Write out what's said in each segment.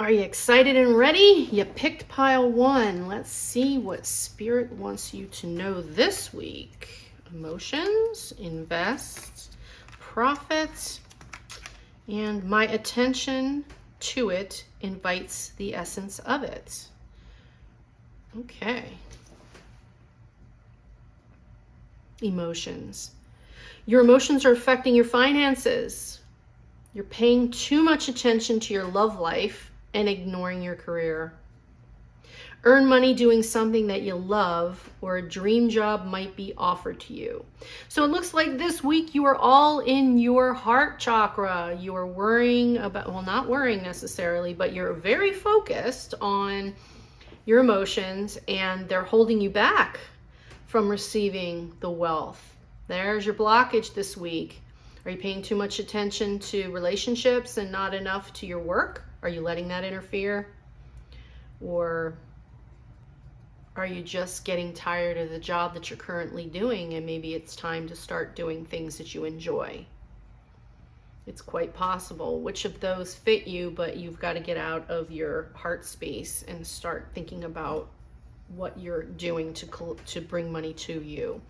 Are you excited and ready? You picked pile 1. Let's see what Spirit wants you to know this week. Emotions, invest, profits, and my attention to it invites the essence of it. Okay. Emotions. Your emotions are affecting your finances. You're paying too much attention to your love life and ignoring your career. Earn money doing something that you love, or a dream job might be offered to you. So it looks like this week you are all in your heart chakra. You are worrying about, well, not worrying necessarily, but you're very focused on your emotions, and they're holding you back from receiving the wealth. There's your blockage this week. Are you paying too much attention to relationships and not enough to your work? Are you letting that interfere? Or are you just getting tired of the job that you're currently doing and maybe it's time to start doing things that you enjoy? It's quite possible. Which of those fit you, but you've got to get out of your heart space and start thinking about what you're doing to bring money to you.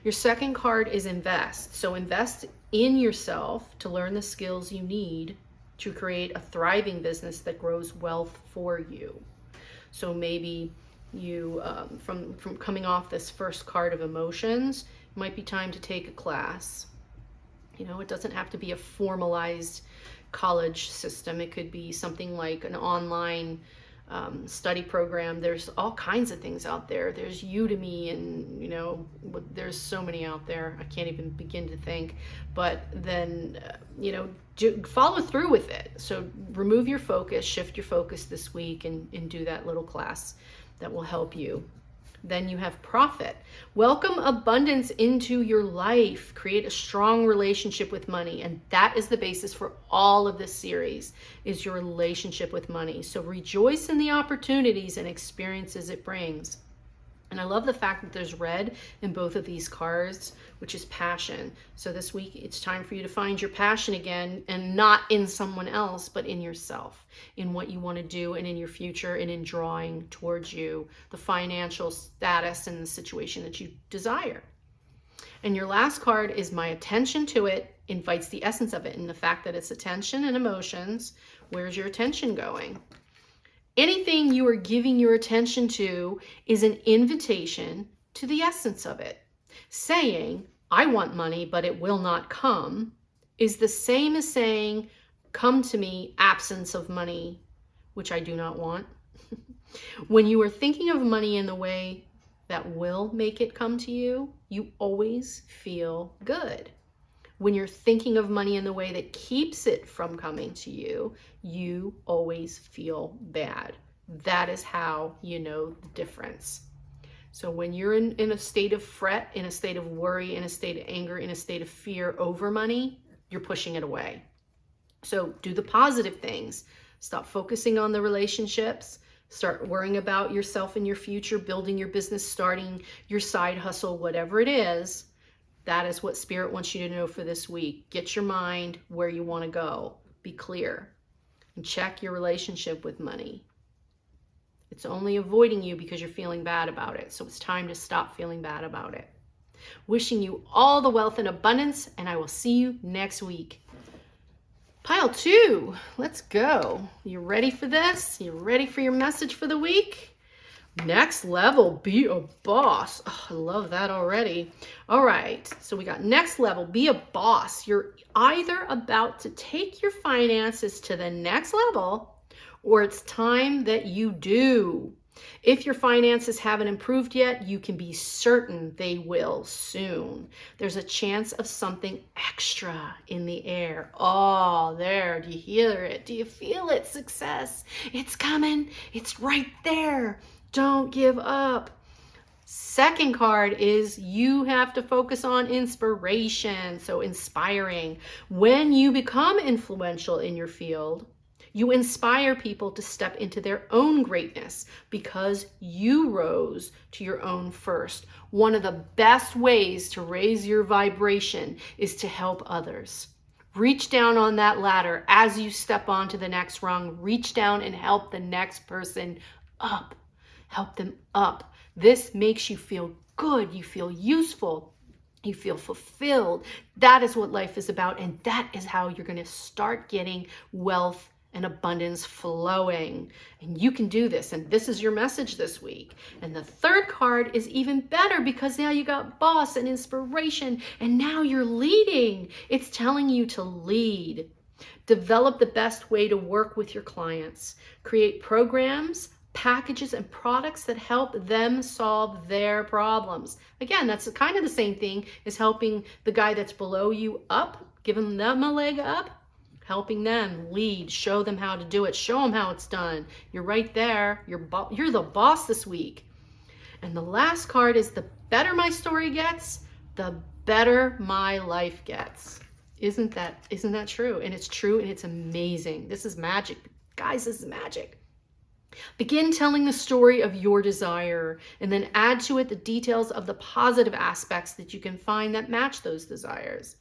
Your second card is invest. So invest in yourself to learn the skills you need to create a thriving business that grows wealth for you. So maybe you, from coming off this first card of emotions, it might be time to take a class. You know, it doesn't have to be a formalized college system. It could be something like an online study program. There's all kinds of things out there. There's Udemy, and you know, there's so many out there. I can't even begin to think. But then, you know, follow through with it. So remove your focus, shift your focus this week, and do that little class that will help you. Then you have profit. Welcome abundance into your life. Create a strong relationship with money. And that is the basis for all of this series, is your relationship with money. So rejoice in the opportunities and experiences it brings. And I love the fact that there's red in both of these cards, which is passion. So this week, it's time for you to find your passion again, and not in someone else, but in yourself, in what you want to do and in your future, and in drawing towards you the financial status and the situation that you desire. And your last card is my attention to it invites the essence of it. And the fact that it's attention and emotions, where's your attention going? Anything you are giving your attention to is an invitation to the essence of it. Saying, I want money, but it will not come, is the same as saying, come to me, absence of money, which I do not want. When you are thinking of money in the way that will make it come to you, you always feel good. When you're thinking of money in the way that keeps it from coming to you, you always feel bad. That is how you know the difference. So when you're in a state of fret, in a state of worry, in a state of anger, in a state of fear over money, you're pushing it away. So do the positive things. Stop focusing on the relationships. Start worrying about yourself and your future, building your business, starting your side hustle, whatever it is. That is what Spirit wants you to know for this week. Get your mind where you want to go. Be clear. And check your relationship with money. It's only avoiding you because you're feeling bad about it. So it's time to stop feeling bad about it. Wishing you all the wealth and abundance, and I will see you next week. Pile 2, let's go. You ready for this? You ready for your message for the week? Next level, be a boss. Oh, I love that already. All right, so we got next level, be a boss. You're either about to take your finances to the next level, or it's time that you do. If your finances haven't improved yet, you can be certain they will soon. There's a chance of something extra in the air. Oh, there, do you hear it? Do you feel it? Success, it's coming. It's right there. Don't give up. Second card is you have to focus on inspiration. So inspiring. When you become influential in your field, you inspire people to step into their own greatness because you rose to your own first. One of the best ways to raise your vibration is to help others. Reach down on that ladder as you step onto the next rung. Reach down and help the next person up. Help them up. This makes you feel good. You feel useful. You feel fulfilled. That is what life is about. And that is how you're going to start getting wealth and abundance flowing. And you can do this. And this is your message this week. And the third card is even better because now you got boss and inspiration. And now you're leading. It's telling you to lead. Develop the best way to work with your clients. Create programs, packages, and products that help them solve their problems. Again, that's kind of the same thing as helping the guy that's below you up, giving them a leg up, helping them lead, show them how to do it, show them how it's done. You're right there. You're the boss this week. And the last card is the better my story gets, the better my life gets. Isn't that true? And it's true and it's amazing. This is magic. Guys, this is magic. Begin telling the story of your desire and then add to it the details of the positive aspects that you can find that match those desires.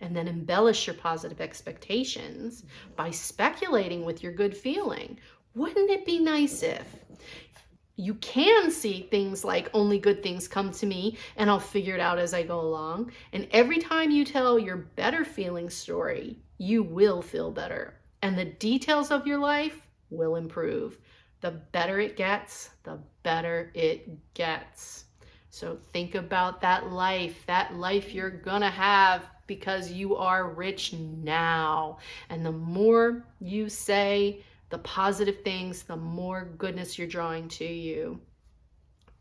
And then embellish your positive expectations by speculating with your good feeling. Wouldn't it be nice if? You can see things like only good things come to me and I'll figure it out as I go along. And every time you tell your better feeling story, you will feel better. And the details of your life will improve. The better it gets, the better it gets. So think about that life you're gonna have because you are rich now. And the more you say the positive things, the more goodness you're drawing to you.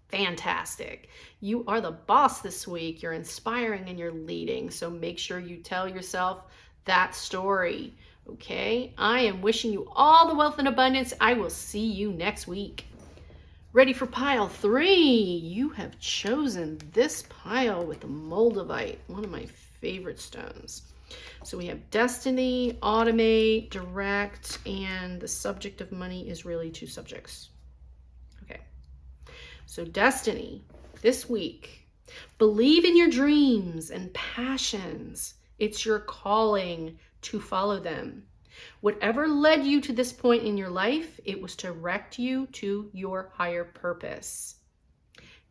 Fantastic. You are the boss this week. You're inspiring and you're leading. So make sure you tell yourself that story. Okay, I am wishing you all the wealth and abundance. I will see you next week. Ready for pile 3. You have chosen this pile with the Moldavite, one of my favorite stones. So we have destiny, automate, direct, and the subject of money is really 2 subjects. Okay, so destiny this week. Believe in your dreams and passions. It's your calling to follow them. Whatever led you to this point in your life, it was to direct you to your higher purpose.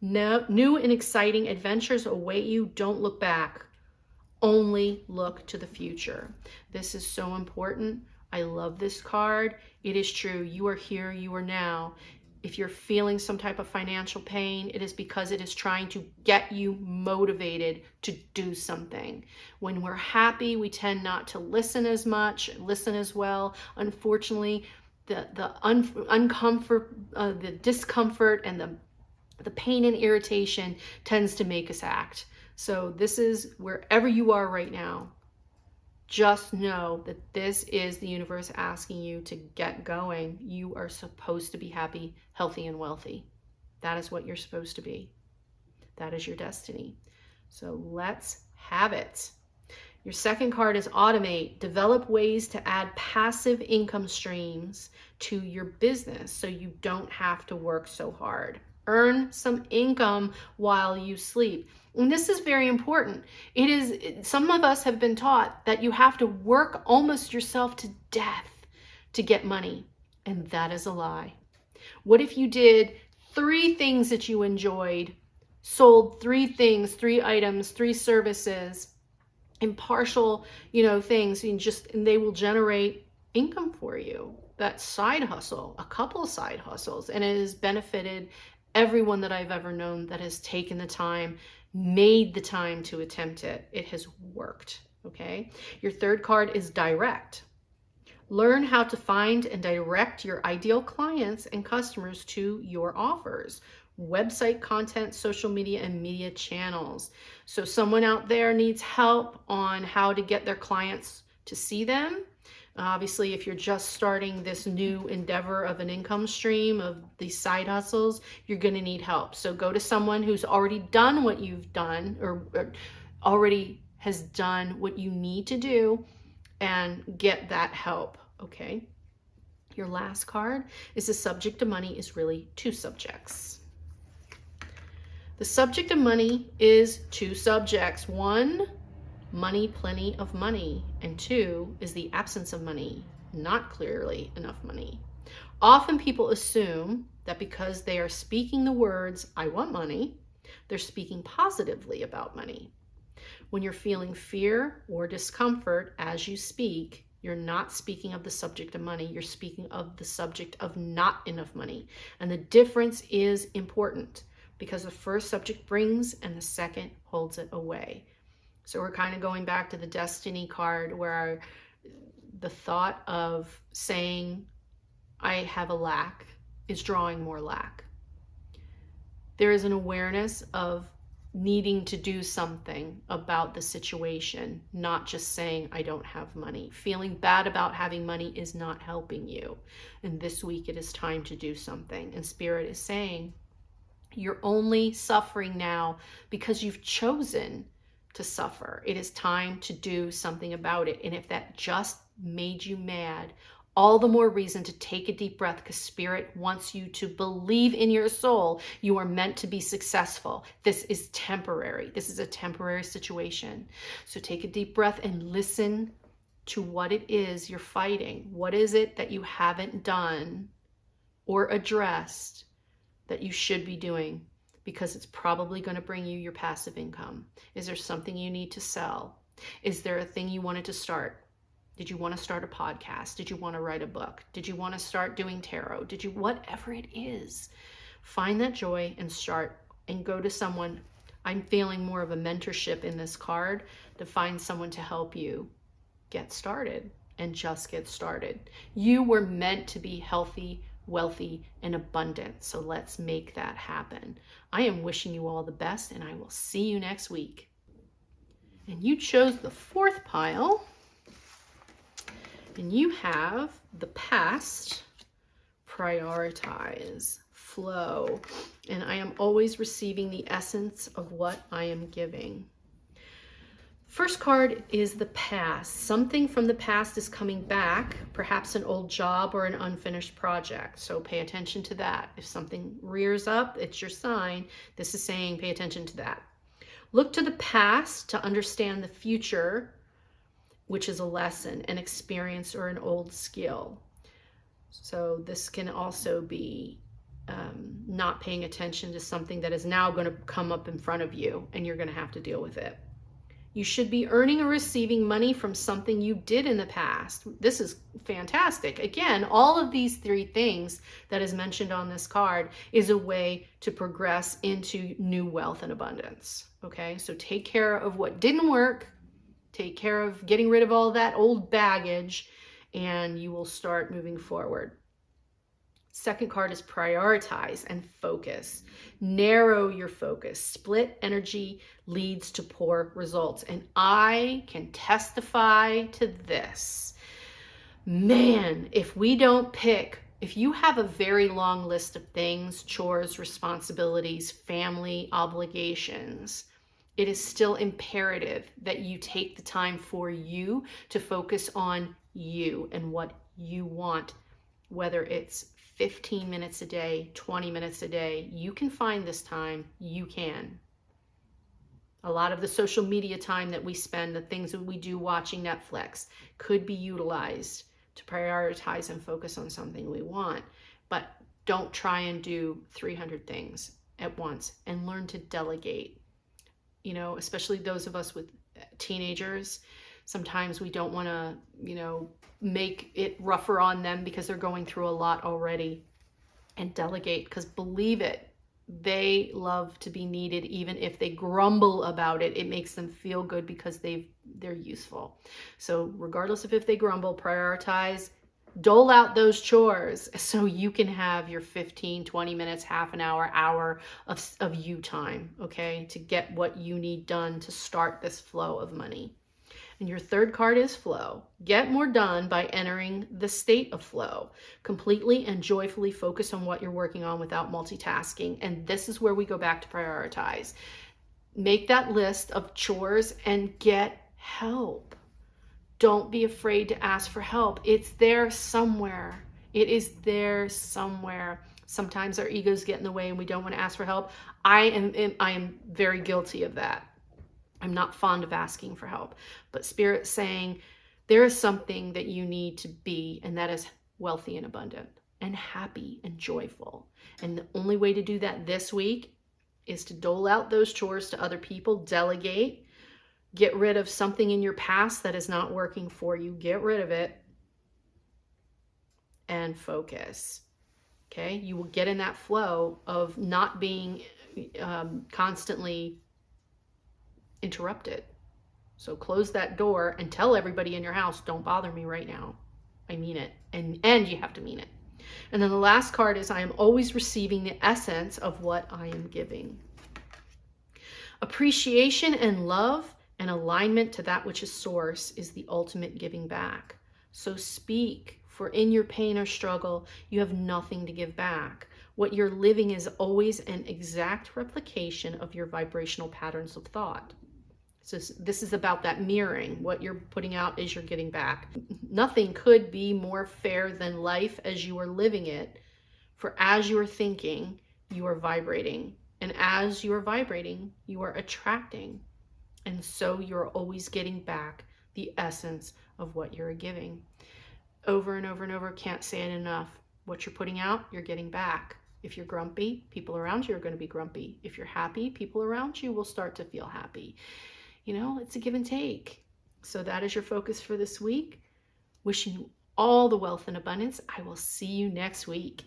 Now, new and exciting adventures await you. Don't look back. Only look to the future. This is so important. I love this card. It is true. You are here. You are now. If you're feeling some type of financial pain, it is because it is trying to get you motivated to do something. When we're happy, we tend not to listen as much, listen as well. Unfortunately, the discomfort and the pain and irritation tends to make us act. So this is wherever you are right now. Just know that this is the universe asking you to get going. You are supposed to be happy, healthy, and wealthy. That is what you're supposed to be. That is your destiny. So let's have it. Your second card is automate. Develop ways to add passive income streams to your business so you don't have to work so hard. Earn some income while you sleep. And this is very important. Some of us have been taught that you have to work almost yourself to death to get money. And that is a lie. What if you did 3 things that you enjoyed, sold 3 things, 3 items, 3 services, impartial, things, and they will generate income for you. That side hustle, a couple side hustles, and it has benefited everyone that I've ever known that has taken the time, made the time to attempt it. It has worked, okay? Your third card is direct. Learn how to find and direct your ideal clients and customers to your offers, website content, social media, and media channels. So someone out there needs help on how to get their clients to see them. Obviously, if you're just starting this new endeavor of an income stream of these side hustles, you're going to need help. So go to someone who's already done what you've done or already has done what you need to do and get that help, okay? Your last card is the subject of money is really 2 subjects. The subject of money is 2 subjects. One, money, plenty of money. And 2 is the absence of money, not clearly enough money. Often people assume that because they are speaking the words, I want money, they're speaking positively about money. When you're feeling fear or discomfort as you speak, you're not speaking of the subject of money, you're speaking of the subject of not enough money. And the difference is important because the first subject brings and the second holds it away. So we're kind of going back to the destiny card where the thought of saying, I have a lack is drawing more lack. There is an awareness of needing to do something about the situation, not just saying, I don't have money. Feeling bad about having money is not helping you. And this week it is time to do something. And Spirit is saying, you're only suffering now because you've chosen to suffer. It is time to do something about it. And if that just made you mad, all the more reason to take a deep breath, because Spirit wants you to believe in your soul you are meant to be successful. This is temporary. This is a temporary situation. So take a deep breath and listen to what it is you're fighting. What is it that you haven't done or addressed that you should be doing? Because it's probably going to bring you your passive income. Is there something you need to sell? Is there a thing you wanted to start? Did you want to start a podcast? Did you want to write a book? Did you want to start doing tarot? Did you, whatever it is, find that joy and start and go to someone. I'm feeling more of a mentorship in this card to find someone to help you get started and just get started. You were meant to be healthy, wealthy, and abundant. So let's make that happen. I am wishing you all the best, and I will see you next week. And you chose the 4th pile. And you have the past, prioritize, flow. And I am always receiving the essence of what I am giving. First card is the past. Something from the past is coming back, perhaps an old job or an unfinished project. So pay attention to that. If something rears up, it's your sign. This is saying pay attention to that. Look to the past to understand the future, which is a lesson, an experience, or an old skill. So this can also be not paying attention to something that is now going to come up in front of you, and you're going to have to deal with it. You should be earning or receiving money from something you did in the past. This is fantastic. Again, all of these 3 things that is mentioned on this card is a way to progress into new wealth and abundance. Okay, so take care of what didn't work. Take care of getting rid of all that old baggage, and you will start moving forward. Second card is prioritize and focus. Narrow your focus. Split energy leads to poor results. And I can testify to this. Man, if we don't pick, if you have a very long list of things, chores, responsibilities, family obligations, it is still imperative that you take the time for you to focus on you and what you want, whether it's 15 minutes a day, 20 minutes a day. You can find this time. You can. A lot of the social media time that we spend, the things that we do watching Netflix, could be utilized to prioritize and focus on something we want. But don't try and do 300 things at once, and learn to delegate. You know, especially those of us with teenagers, sometimes we don't want to, make it rougher on them because they're going through a lot already. And delegate, because believe it, they love to be needed. Even if they grumble about it, it makes them feel good because they're useful. So regardless of if they grumble, prioritize, dole out those chores so you can have your 15, 20 minutes, half an hour of you time, okay, to get what you need done to start this flow of money. And your 3rd card is flow. Get more done by entering the state of flow. Completely and joyfully focus on what you're working on without multitasking. And this is where we go back to prioritize. Make that list of chores and get help. Don't be afraid to ask for help. It's there somewhere. It is there somewhere. Sometimes our egos get in the way and we don't want to ask for help. I am very guilty of that. I'm not fond of asking for help, but Spirit's saying there is something that you need to be, and that is wealthy and abundant and happy and joyful. And the only way to do that this week is to dole out those chores to other people, delegate, get rid of something in your past that is not working for you, get rid of it, and focus. Okay, you will get in that flow of not being constantly interrupted. So close that door and tell everybody in your house, don't bother me right now. I mean it. And you have to mean it. And then the last card is, I am always receiving the essence of what I am giving. Appreciation and love and alignment to that which is source is the ultimate giving back. So speak, for in your pain or struggle, you have nothing to give back. What you're living is always an exact replication of your vibrational patterns of thought. So this is about that mirroring. What you're putting out is you're getting back. Nothing could be more fair than life as you are living it. For as you are thinking, you are vibrating. And as you are vibrating, you are attracting. And so you're always getting back the essence of what you're giving. Over and over and over, can't say it enough. What you're putting out, you're getting back. If you're grumpy, people around you are going to be grumpy. If you're happy, people around you will start to feel happy. You know, it's a give and take. So that is your focus for this week. Wishing you all the wealth and abundance. I will see you next week.